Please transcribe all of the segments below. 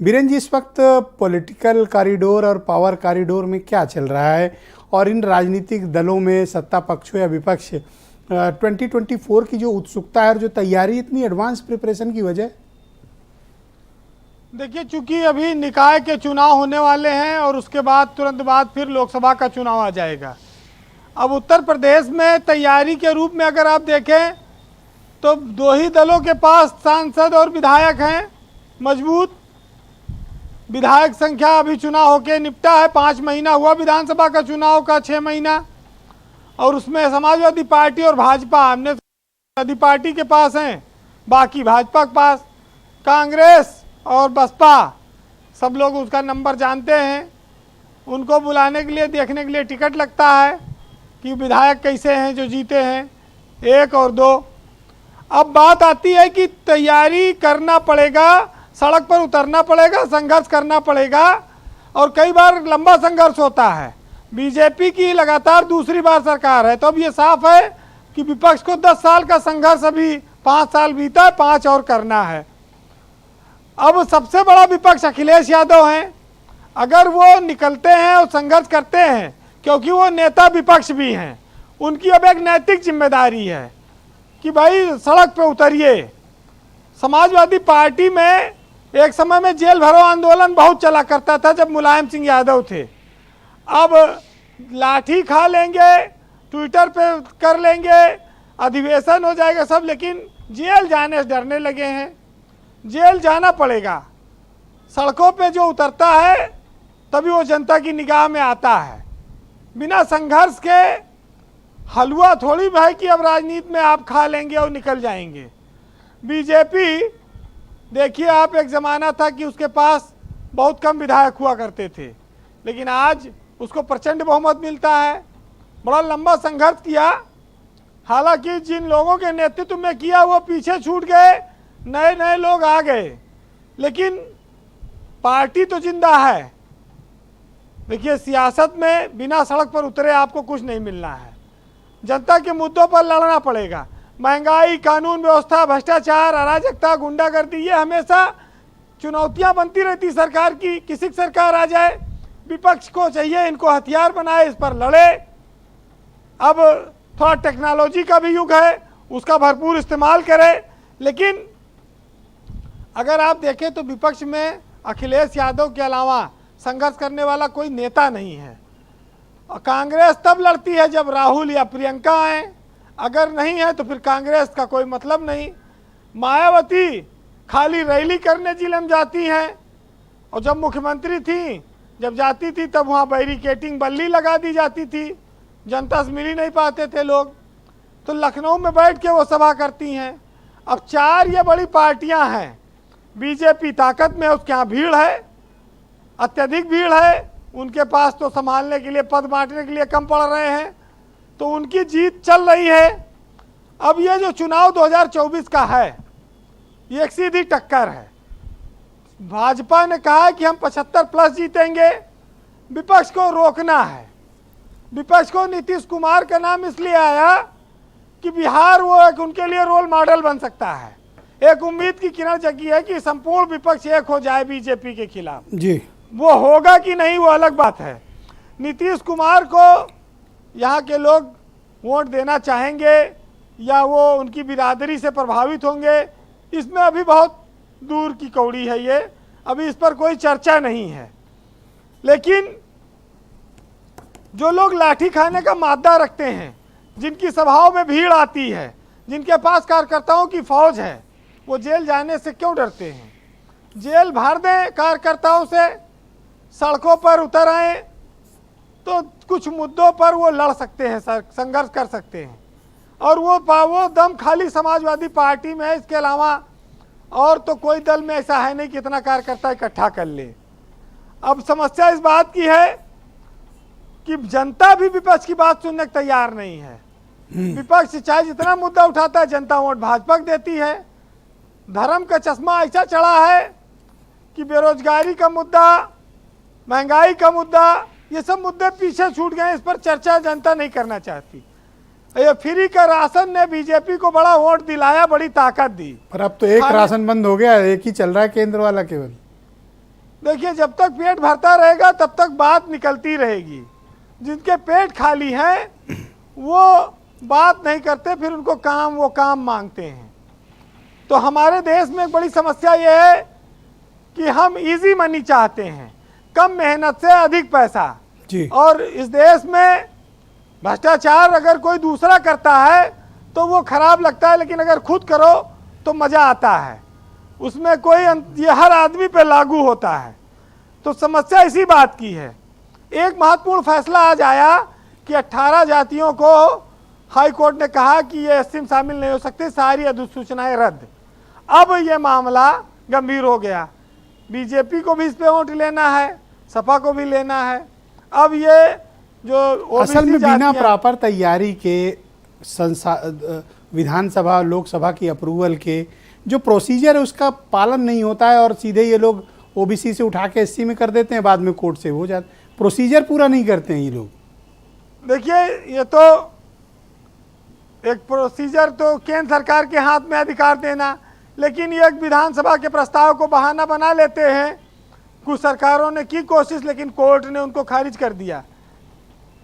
बीरेन जी, इस वक्त political corridor और पावर कॉरिडोर में क्या चल रहा है और इन राजनीतिक दलों में सत्ता पक्ष हो या विपक्ष 2024 की जो उत्सुकता है और जो तैयारी, इतनी एडवांस प्रिपरेशन की वजह? देखिए, चूंकि अभी निकाय के चुनाव होने वाले हैं और उसके बाद तुरंत बाद फिर लोकसभा का चुनाव आ जाएगा। अब उत्तर प्रदेश में तैयारी के रूप में अगर आप देखें तो दो ही दलों के पास सांसद और विधायक हैं मजबूत। विधायक संख्या अभी चुनाव होके निपटा है, 5 महीना हुआ विधानसभा का चुनाव का, 6 महीना, और उसमें समाजवादी पार्टी और भाजपा हमने समाजवादी पार्टी के पास हैं, बाकी भाजपा के पास। कांग्रेस और बसपा सब लोग उसका नंबर जानते हैं, उनको बुलाने के लिए देखने के लिए टिकट लगता है कि विधायक कैसे हैं जो जीते हैं, 1 और 2। अब बात आती है कि तैयारी करना पड़ेगा, सड़क पर उतरना पड़ेगा, संघर्ष करना पड़ेगा, और कई बार लंबा संघर्ष होता है। बीजेपी की लगातार दूसरी बार सरकार है, तो अब ये साफ है कि विपक्ष को 10 साल का संघर्ष, अभी 5 साल बीता है, 5 और करना है। अब सबसे बड़ा विपक्ष अखिलेश यादव हैं। अगर वो निकलते हैं और संघर्ष करते हैं, क्योंकि वो नेता विपक्ष भी हैं, उनकी अब एक नैतिक जिम्मेदारी है कि भाई सड़क पे उतरिए। समाजवादी पार्टी में एक समय में जेल भरो आंदोलन बहुत चला करता था जब मुलायम सिंह यादव थे। अब लाठी खा लेंगे, ट्विटर पे कर लेंगे, अधिवेशन हो जाएगा सब, लेकिन जेल जाने से डरने लगे हैं। जेल जाना पड़ेगा। सड़कों पे जो उतरता है तभी वो जनता की निगाह में आता है। बिना संघर्ष के हलवा थोड़ी है कि अब राजनीति में आप खा लेंगे और निकल जाएंगे। बीजेपी, देखिए आप, एक ज़माना था कि उसके पास बहुत कम विधायक हुआ करते थे, लेकिन आज उसको प्रचंड बहुमत मिलता है। बड़ा लंबा संघर्ष किया, हालांकि जिन लोगों के नेतृत्व में किया वो पीछे छूट गए, नए नए लोग आ गए, लेकिन पार्टी तो जिंदा है। देखिए, सियासत में बिना सड़क पर उतरे आपको कुछ नहीं मिलना है। जनता के मुद्दों पर लड़ना पड़ेगा। महंगाई, कानून व्यवस्था, भ्रष्टाचार, अराजकता, गुंडागर्दी, ये हमेशा चुनौतियां बनती रहती सरकार की। किसी की सरकार आ जाए, विपक्ष को चाहिए इनको हथियार बनाए, इस पर लड़े। अब थोड़ा टेक्नोलॉजी का भी युग है, उसका भरपूर इस्तेमाल करे। लेकिन अगर आप देखें तो विपक्ष में अखिलेश यादव के अलावा संघर्ष करने वाला कोई नेता नहीं है। और कांग्रेस तब लड़ती है जब राहुल या प्रियंका आए, अगर नहीं है तो फिर कांग्रेस का कोई मतलब नहीं। मायावती खाली रैली करने जिले में जाती हैं, और जब मुख्यमंत्री थी, जब जाती थी तब वहाँ बैरिकेटिंग बल्ली लगा दी जाती थी, जनता से मिल ही नहीं पाते थे लोग। तो लखनऊ में बैठ के वो सभा करती हैं। अब 4 ये बड़ी पार्टियां हैं। बीजेपी ताकत में, उसके यहाँ भीड़ है, अत्यधिक भीड़ है, उनके पास तो संभालने के लिए, पद बांटने के लिए कम पड़ रहे हैं, तो उनकी जीत चल रही है। अब ये जो चुनाव 2024 का है, ये एक सीधी टक्कर है। भाजपा ने कहा है कि हम 75+ जीतेंगे, विपक्ष को रोकना है। विपक्ष को नीतीश कुमार का नाम इसलिए आया कि बिहार वो एक उनके लिए रोल मॉडल बन सकता है। एक उम्मीद की किरण जगी है कि संपूर्ण विपक्ष एक हो जाए बीजेपी के खिलाफ जी। वो होगा कि नहीं वो अलग बात है। नीतीश कुमार को यहाँ के लोग वोट देना चाहेंगे या वो उनकी बिरादरी से प्रभावित होंगे, इसमें अभी बहुत दूर की कौड़ी है। ये अभी इस पर कोई चर्चा नहीं है। लेकिन जो लोग लाठी खाने का मादा रखते हैं, जिनकी सभाओं में भीड़ आती है, जिनके पास कार्यकर्ताओं की फौज है, वो जेल जाने से क्यों डरते हैं? जेल भर दें कार्यकर्ताओं से, सड़कों पर उतर आए तो कुछ मुद्दों पर वो लड़ सकते हैं, संघर्ष कर सकते हैं। और वो दम खाली समाजवादी पार्टी में है, इसके अलावा और तो कोई दल में ऐसा है नहीं कि इतना कार्यकर्ता इकट्ठा कर ले। अब समस्या इस बात की है कि जनता भी विपक्ष की बात सुनने को तैयार नहीं है। विपक्ष चाहे जितना मुद्दा उठाता है, जनता वोट भाजपा को देती है। धर्म का चश्मा ऐसा चढ़ा है कि बेरोजगारी का मुद्दा, महंगाई का मुद्दा, ये सब मुद्दे पीछे छूट गए, इस पर चर्चा जनता नहीं करना चाहती। ये फ्री का राशन ने बीजेपी को बड़ा वोट दिलाया, बड़ी ताकत दी। पर अब तो एक राशन बंद हो गया, एक ही चल रहा है केंद्र वाला केवल। देखिए, जब तक पेट भरता रहेगा तब तक बात निकलती रहेगी। जिनके पेट खाली हैं वो बात नहीं करते, फिर उनको वो काम मांगते हैं। तो हमारे देश में एक बड़ी समस्या ये है कि हम इजी मनी चाहते हैं, कम मेहनत से अधिक पैसा जी। और इस देश में भ्रष्टाचार अगर कोई दूसरा करता है तो वो खराब लगता है, लेकिन अगर खुद करो तो मज़ा आता है, उसमें कोई ये हर आदमी पे लागू होता है। तो समस्या इसी बात की है। एक महत्वपूर्ण फैसला आज आया कि 18 जातियों को हाई कोर्ट ने कहा कि ये एससी में शामिल नहीं हो सकते, सारी अधिसूचनाएं रद्द। अब ये मामला गंभीर हो गया, बीजेपी को भी इस पे वोट लेना है, सपा को भी लेना है। अब ये जो असल में बिना प्रॉपर तैयारी के विधानसभा लोकसभा की अप्रूवल के जो प्रोसीजर है उसका पालन नहीं होता है और सीधे ये लोग ओबीसी से उठा के एससी में कर देते हैं, बाद में कोर्ट से हो जाता, प्रोसीजर पूरा नहीं करते हैं ये लोग। देखिए, ये तो एक प्रोसीजर तो केंद्र सरकार के हाथ में अधिकार देना, लेकिन ये एक विधानसभा के प्रस्ताव को बहाना बना लेते हैं। कुछ सरकारों ने की कोशिश, लेकिन कोर्ट ने उनको खारिज कर दिया।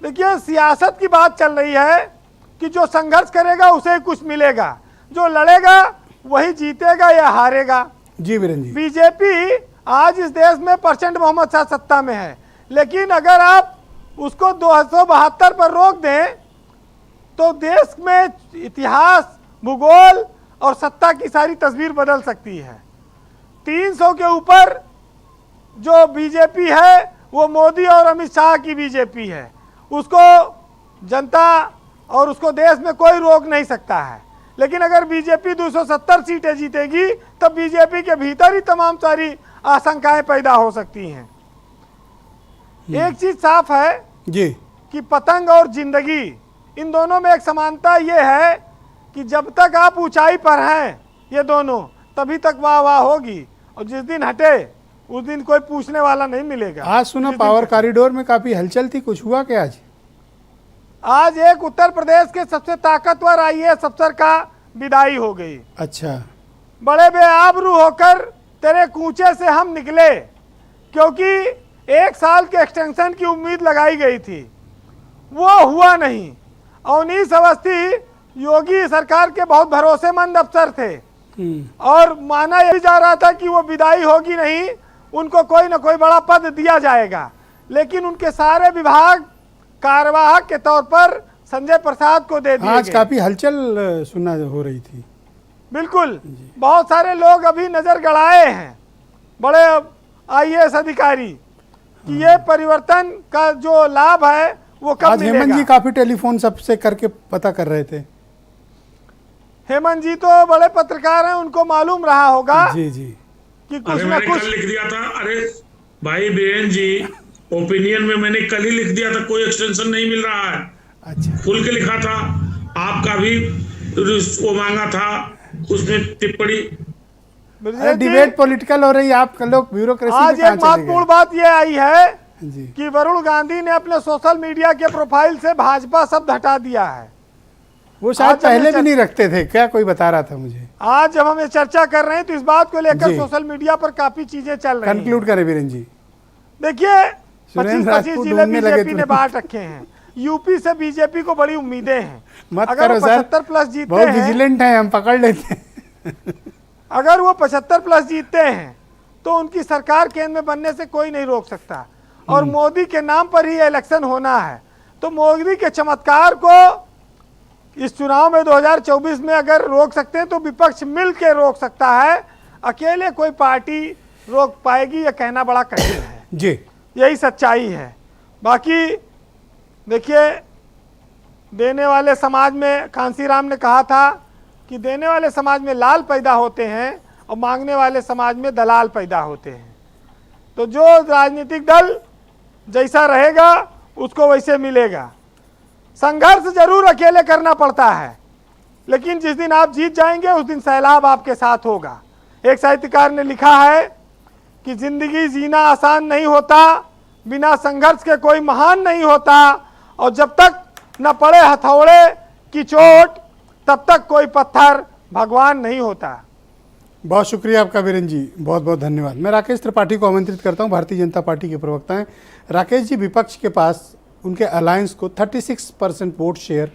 देखिए, सियासत की बात चल रही है कि जो संघर्ष करेगा उसे कुछ मिलेगा, जो लड़ेगा वही जीतेगा या हारेगा। जी वीरेंद्र जी, बीजेपी आज इस देश में % बहुमत साथ सत्ता में है, लेकिन अगर आप उसको 272 पर रोक दें तो देश में इतिहास, भूगोल और सत्ता की सारी तस्वीर बदल सकती है। 300 के ऊपर जो बीजेपी है वो मोदी और अमित शाह की बीजेपी है, उसको जनता और उसको देश में कोई रोक नहीं सकता है। लेकिन अगर बीजेपी 270 सीटें जीतेगी तब बीजेपी के भीतर ही तमाम सारी आशंकाएं पैदा हो सकती हैं। एक चीज साफ है जी कि पतंग और जिंदगी, इन दोनों में एक समानता ये है कि जब तक आप ऊंचाई पर हैं ये दोनों, तभी तक वाह वाह होगी, और जिस दिन हटे उस दिन कोई पूछने वाला नहीं मिलेगा। आज सुना पावर कॉरिडोर में काफी हलचल थी, कुछ हुआ क्या आज? आज एक उत्तर प्रदेश के सबसे ताकतवर IAS अफसर का विदाई हो गई। अच्छा, बड़े बेआबरू होकर तेरे कूचे से हम निकले, क्योंकि 1 साल के एक्सटेंशन की उम्मीद लगाई गई थी, वो हुआ नहीं। अवनीश अवस्थी योगी सरकार के बहुत भरोसेमंद अफसर थे और माना यही जा रहा था कि वो विदाई होगी नहीं, उनको कोई ना कोई बड़ा पद दिया जाएगा, लेकिन उनके सारे विभाग कार्यवाहक के तौर पर संजय प्रसाद को दे दिए आज गए। काफी हलचल सुनना हो रही थी। बिल्कुल, बहुत सारे लोग अभी नजर गड़ाए हैं, बड़े IAS अधिकारी, कि ये परिवर्तन का जो लाभ है वो कब आज मिलेगा। हेमंत जी काफी टेलीफोन सबसे करके पता कर रहे थे। हेमंत जी तो बड़े पत्रकार हैं, उनको मालूम रहा होगा जी जी कि कुछ ना मैंने कुछ कल लिख दिया था। अरे भाई बीरेन जी, ओपिनियन में मैंने कल ही लिख दिया था, कोई एक्सटेंशन नहीं मिल रहा है। अच्छा, खुल के लिखा था, आपका भी वो मांगा था, उसमें टिप्पणी। अरे डिबेट पॉलिटिकल हो रही है, आप लोग ब्यूरोक्रेसी आज में एक महत्वपूर्ण बात यह आई है जी कि वरुण गांधी ने अपने सोशल मीडिया के प्रोफाइल से भाजपा शब्द हटा दिया है। वो शायद आज पहले हमने भी नहीं रखते थे क्या, कोई बता रहा था मुझे। आज जब हम ये चर्चा कर रहे हैं तो इस बात को लेकर जी। सोशल मीडिया पर काफी चीजें चल रही हैं। कंक्लूड करें वीरेंद्र जी। देखिए, 25 राजपूत जिले ढूंढने लगे बीजेपी ने बांट रखे हैं। यूपी से बीजेपी को बड़ी उम्मीदें हैं। मत अगर करो वो सर, 75+ जीतते बहुत हैं, विजिलेंट है, हम पकड़ लेते हैं। अगर वो 75+ जीतते हैं तो उनकी सरकार केंद्र में बनने से कोई नहीं रोक सकता, और मोदी के नाम पर ही इलेक्शन होना है। तो मोदी के चमत्कार को इस चुनाव में 2024 में अगर रोक सकते हैं तो विपक्ष मिल के रोक सकता है, अकेले कोई पार्टी रोक पाएगी यह कहना बड़ा कठिन है। जी, यही सच्चाई है। बाकी देखिए, देने वाले समाज में कांसीराम ने कहा था कि देने वाले समाज में लाल पैदा होते हैं और मांगने वाले समाज में दलाल पैदा होते हैं। तो जो राजनीतिक दल जैसा रहेगा उसको वैसे मिलेगा। संघर्ष जरूर अकेले करना पड़ता है, लेकिन जिस दिन आप जीत जाएंगे उस दिन सैलाब आपके साथ होगा। एक साहित्यकार ने लिखा है कि जिंदगी जीना आसान नहीं होता, बिना संघर्ष के कोई महान नहीं होता, और जब तक न पड़े हथौड़े की चोट तब तक कोई पत्थर भगवान नहीं होता। बहुत शुक्रिया आपका वीरेंद्र जी, बहुत बहुत धन्यवाद। मैं राकेश त्रिपाठी को आमंत्रित करता हूं, भारतीय जनता पार्टी के प्रवक्ता हैं। राकेश जी, विपक्ष के पास उनके अलायंस को 36% वोट शेयर